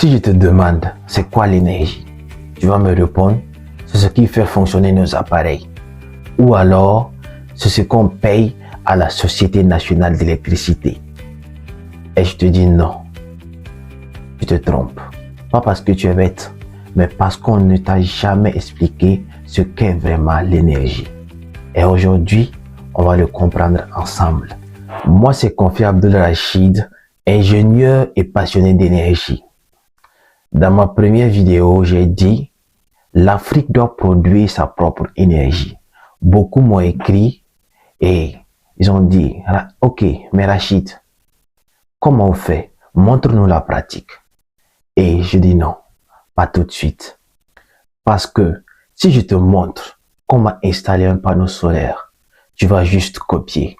Si je te demande c'est quoi l'énergie, tu vas me répondre c'est ce qui fait fonctionner nos appareils. Ou alors c'est ce qu'on paye à la Société nationale d'électricité. Et je te dis non, tu te trompes. Pas parce que tu es bête, mais parce qu'on ne t'a jamais expliqué ce qu'est vraiment l'énergie. Et aujourd'hui, on va le comprendre ensemble. Moi, c'est Kofi Abdul-Rachid, ingénieur et passionné d'énergie. Dans ma première vidéo, j'ai dit l'Afrique doit produire sa propre énergie. Beaucoup m'ont écrit et ils ont dit ok, mais Rachid, comment on fait? Montre-nous la pratique. Et je dis non, pas tout de suite. Parce que si je te montre comment installer un panneau solaire, tu vas juste copier.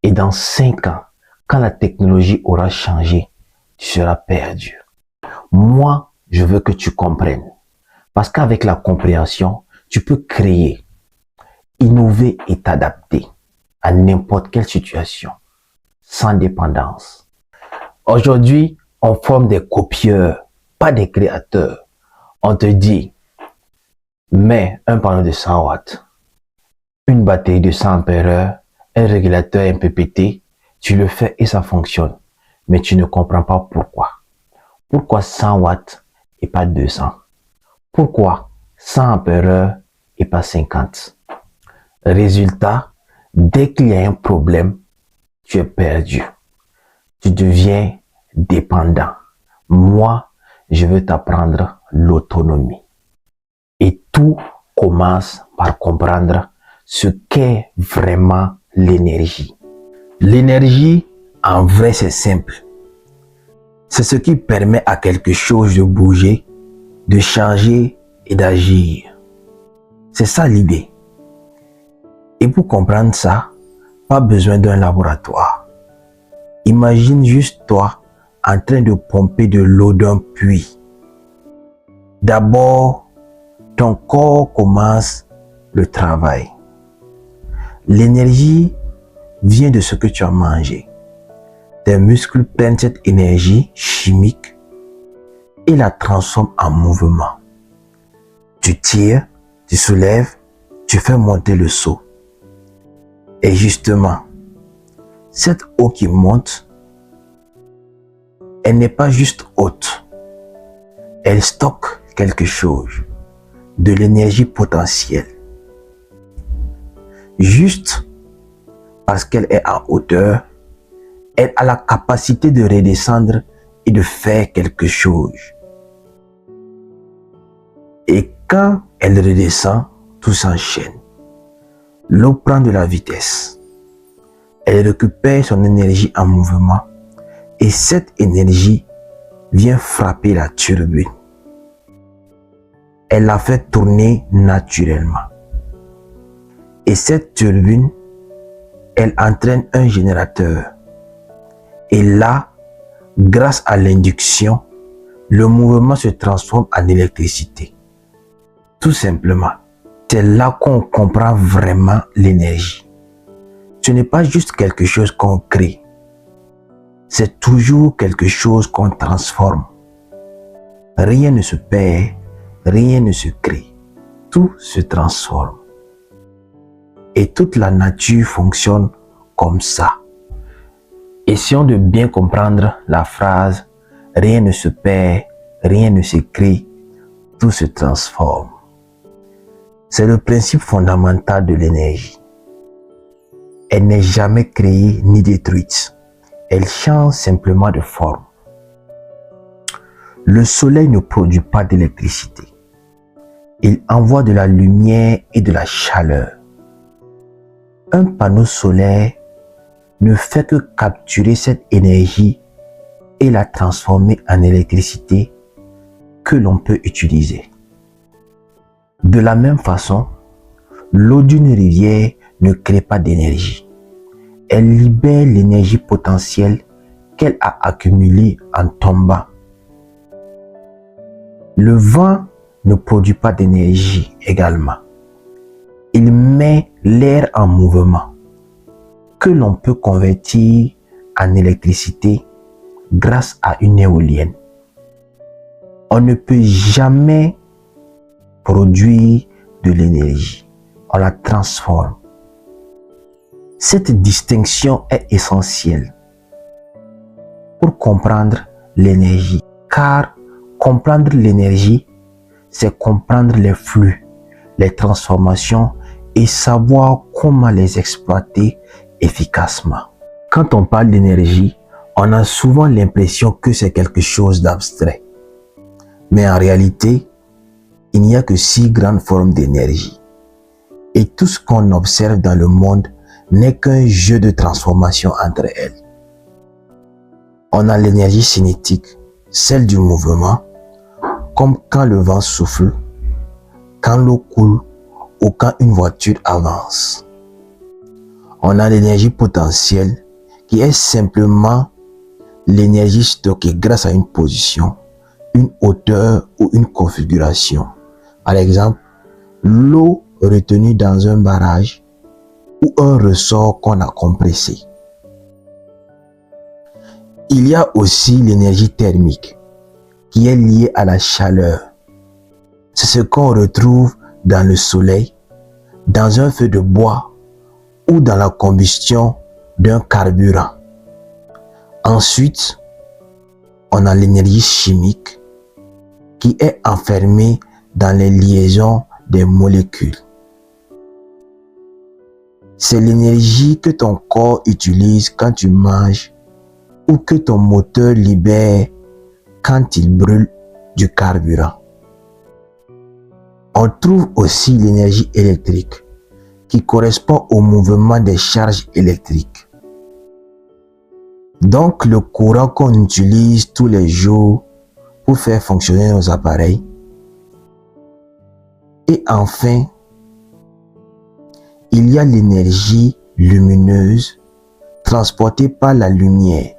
Et dans 5 ans, quand la technologie aura changé, tu seras perdu. Moi, je veux que tu comprennes. Parce qu'avec la compréhension, tu peux créer, innover et t'adapter à n'importe quelle situation, sans dépendance. Aujourd'hui, on forme des copieurs, pas des créateurs. On te dit, mets un panneau de 100 watts, une batterie de 100 ampères, un régulateur MPPT, tu le fais et ça fonctionne. Mais tu ne comprends pas pourquoi. Pourquoi 100 watts et pas 200? Pourquoi 100 ampères et pas 50? Résultat, dès qu'il y a un problème, tu es perdu. Tu deviens dépendant. Moi, je veux t'apprendre l'autonomie. Et tout commence par comprendre ce qu'est vraiment l'énergie. L'énergie, en vrai, c'est simple. C'est ce qui permet à quelque chose de bouger, de changer et d'agir. C'est ça l'idée. Et pour comprendre ça, pas besoin d'un laboratoire. Imagine juste toi en train de pomper de l'eau d'un puits. D'abord, ton corps commence le travail. L'énergie vient de ce que tu as mangé. Tes muscles prennent cette énergie chimique et la transforment en mouvement. Tu tires, tu soulèves, tu fais monter le seau. Et justement, cette eau qui monte, elle n'est pas juste haute. Elle stocke quelque chose, de l'énergie potentielle. Juste parce qu'elle est en hauteur, elle a la capacité de redescendre et de faire quelque chose. Et quand elle redescend, tout s'enchaîne. L'eau prend de la vitesse. Elle récupère son énergie en mouvement et cette énergie vient frapper la turbine. Elle la fait tourner naturellement. Et cette turbine, elle entraîne un générateur. Et là, grâce à l'induction, le mouvement se transforme en électricité. Tout simplement, c'est là qu'on comprend vraiment l'énergie. Ce n'est pas juste quelque chose qu'on crée. C'est toujours quelque chose qu'on transforme. Rien ne se perd, rien ne se crée. Tout se transforme. Et toute la nature fonctionne comme ça. Essayons de bien comprendre la phrase « Rien ne se perd, rien ne se crée, tout se transforme ». C'est le principe fondamental de l'énergie. Elle n'est jamais créée ni détruite. Elle change simplement de forme. Le soleil ne produit pas d'électricité. Il envoie de la lumière et de la chaleur. Un panneau solaire ne fait que capturer cette énergie et la transformer en électricité que l'on peut utiliser. De la même façon, l'eau d'une rivière ne crée pas d'énergie. Elle libère l'énergie potentielle qu'elle a accumulée en tombant. Le vent ne produit pas d'énergie également. Il met l'air en mouvement que l'on peut convertir en électricité grâce à une éolienne. On ne peut jamais produire de l'énergie. On la transforme. Cette distinction est essentielle pour comprendre l'énergie. Car comprendre l'énergie, c'est comprendre les flux, les transformations et savoir comment les exploiter efficacement. Quand on parle d'énergie, on a souvent l'impression que c'est quelque chose d'abstrait. Mais en réalité, il n'y a que 6 grandes formes d'énergie. Et tout ce qu'on observe dans le monde n'est qu'un jeu de transformation entre elles. On a l'énergie cinétique, celle du mouvement, comme quand le vent souffle, quand l'eau coule ou quand une voiture avance. On a l'énergie potentielle qui est simplement l'énergie stockée grâce à une position, une hauteur ou une configuration. Par exemple, l'eau retenue dans un barrage ou un ressort qu'on a compressé. Il y a aussi l'énergie thermique qui est liée à la chaleur. C'est ce qu'on retrouve dans le soleil, dans un feu de bois ou dans la combustion d'un carburant. Ensuite, on a l'énergie chimique qui est enfermée dans les liaisons des molécules. C'est l'énergie que ton corps utilise quand tu manges ou que ton moteur libère quand il brûle du carburant. On trouve aussi l'énergie électrique qui correspond au mouvement des charges électriques. Donc le courant qu'on utilise tous les jours pour faire fonctionner nos appareils. Et enfin, il y a l'énergie lumineuse transportée par la lumière,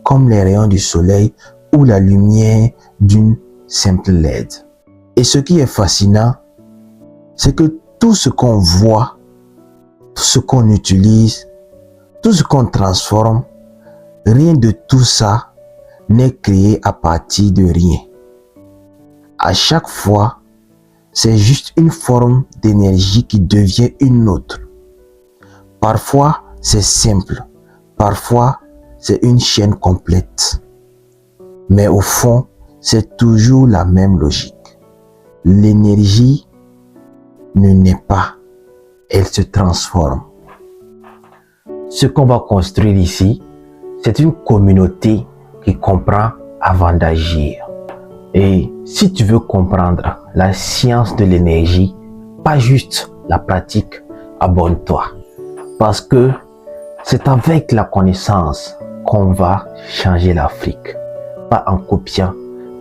comme les rayons du soleil ou la lumière d'une simple LED. Et ce qui est fascinant, c'est que tout ce qu'on voit, tout ce qu'on utilise, tout ce qu'on transforme, rien de tout ça n'est créé à partir de rien. À chaque fois, c'est juste une forme d'énergie qui devient une autre. Parfois, c'est simple. Parfois, c'est une chaîne complète. Mais au fond, c'est toujours la même logique. L'énergie ne naît pas, elle se transforme. Ce qu'on va construire ici, c'est une communauté qui comprend avant d'agir. Et si tu veux comprendre la science de l'énergie, pas juste la pratique, abonne-toi. Parce que c'est avec la connaissance qu'on va changer l'Afrique. Pas en copiant,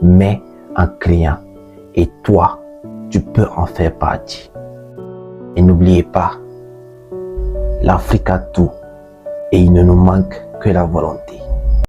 mais en créant. Et toi, tu peux en faire partie. Et n'oubliez pas, l'Afrique a tout et il ne nous manque que la volonté.